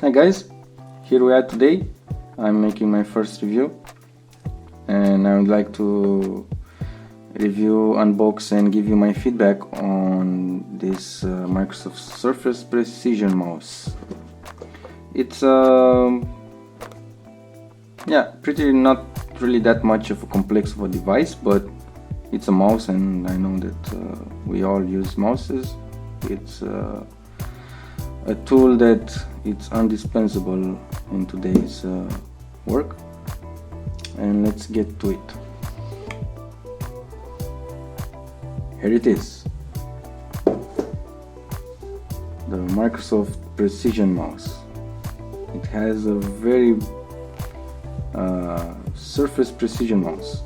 Hi guys, here we are today. I'm making my first review and I would like to review, unbox and give you my feedback on this Microsoft Surface Precision mouse. It's pretty not really that much of a complex of a device, but it's a mouse and I know that we all use mouses. It's a tool that it's indispensable in today's work, and let's get to it. Here it is, the Microsoft Precision mouse. It has a very Surface Precision mouse,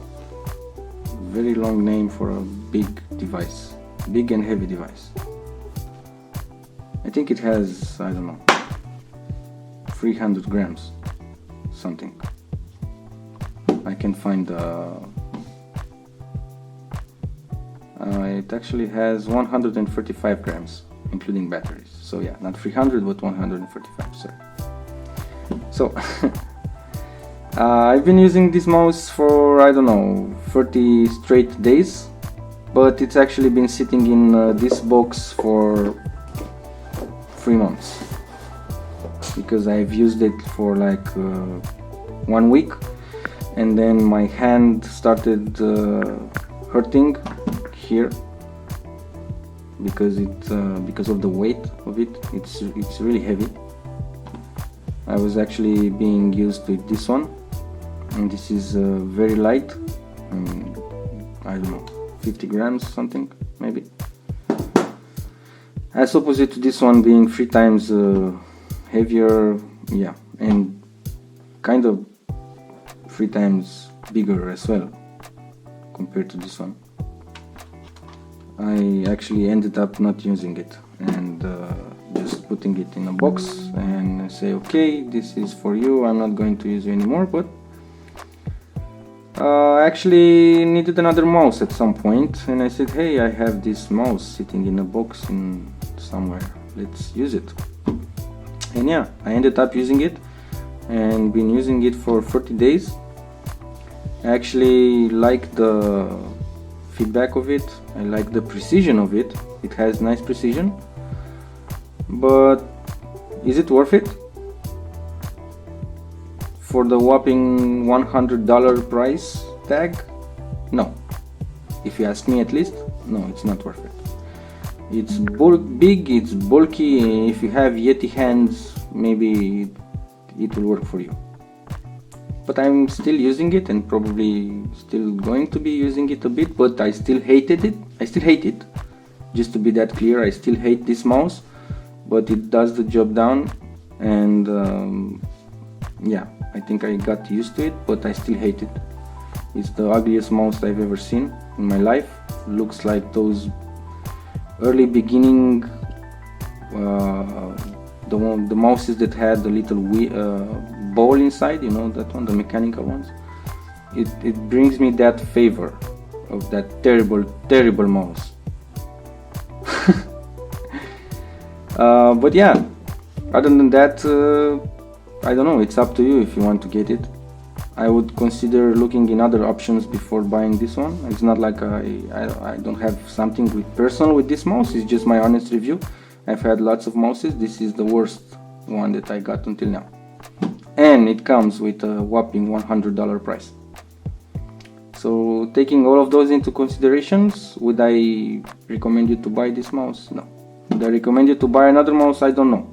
very long name for a big device, big and heavy device. I think it has, I don't know, 300 grams, something. I can find it actually has 135 grams, including batteries. So yeah, not 300, but 145, sorry. So, I've been using this mouse for, I don't know, 30 straight days, but it's actually been sitting in this box for 3 months, because I've used it for like 1 week, and then my hand started hurting here because of the weight of it. It's really heavy. I was actually being used with this one, and this is very light. I don't know, 50 grams something maybe, as opposite to this one being 3 times heavier, yeah, and kind of 3 times bigger as well compared to this one. I actually ended up not using it and just putting it in a box and say, okay, this is for you, I'm not going to use you anymore. But I actually needed another mouse at some point, and I said, hey, I have this mouse sitting in a box in somewhere, let's use it. And yeah, I ended up using it and been using it for 30 days. I actually like the feedback of it, I like the precision of it. It has nice precision, but is it worth it? For the whopping $100 price tag? No. If you ask me, at least, no, it's not worth it. It's big, it's bulky. If you have Yeti hands, maybe it will work for you. But I'm still using it and probably still going to be using it a bit, but I still hated it. I still hate it. Just to be that clear, I still hate this mouse, but it does the job down, and yeah, I think I got used to it, but I still hate it. It's the ugliest mouse I've ever seen in my life. Looks like those early beginning the mouses that had the little ball inside, you know, that one, the mechanical ones. It brings me that favor of that terrible mouse. But yeah, other than that, I don't know, it's up to you if you want to get it. I would consider looking in other options before buying this one. It's not like I don't have something personal with this mouse, it's just my honest review. I've had lots of mouses, this is the worst one that I got until now. And it comes with a whopping $100 price. So taking all of those into considerations, would I recommend you to buy this mouse? No. Would I recommend you to buy another mouse? I don't know.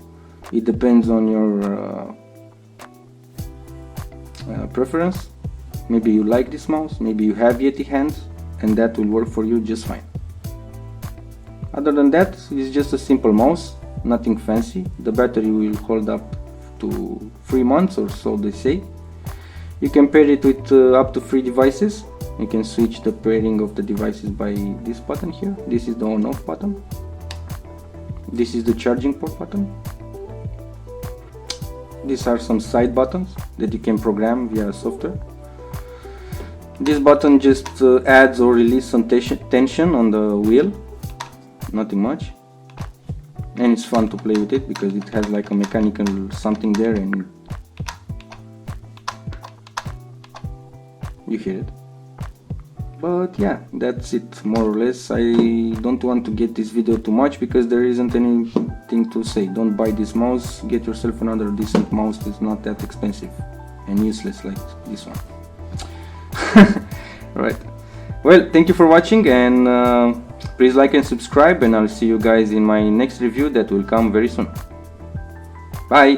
It depends on your preference. Maybe you like this mouse, maybe you have Yeti hands, and that will work for you just fine. Other than that, it's just a simple mouse, nothing fancy. The battery will hold up to 3 months or so, they say. You can pair it with up to 3 devices. You can switch the pairing of the devices by this button here. This is the on-off button. This is the charging port button. These are some side buttons that you can program via software. This button just adds or releases some tension on the wheel, nothing much. and it's fun to play with it because it has like a mechanical something there and you hear it. But yeah, that's it more or less. I don't want to get this video too much because there isn't anything to say. Don't buy this mouse, get yourself another decent mouse that's not that expensive and useless like this one. Right, well, thank you for watching, and please like and subscribe, and I'll see you guys in my next review that will come very soon. Bye.